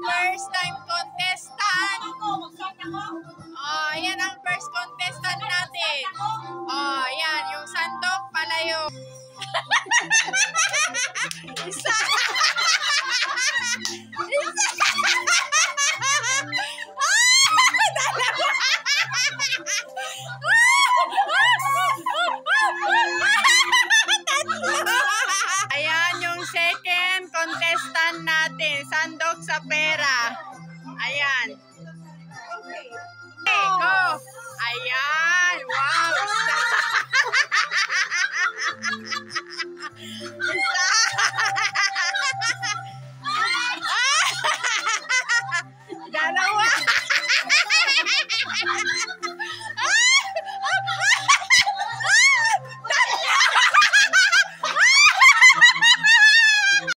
first time contestant. Oh, yan ang first contestant natin. Oh, yan, yung sandok palayo. Isa. Isa. Dalawa. Ayan yung second contestant natin, sandok sa pera. Ayan. Okay, go. Ayan, wow. Isa.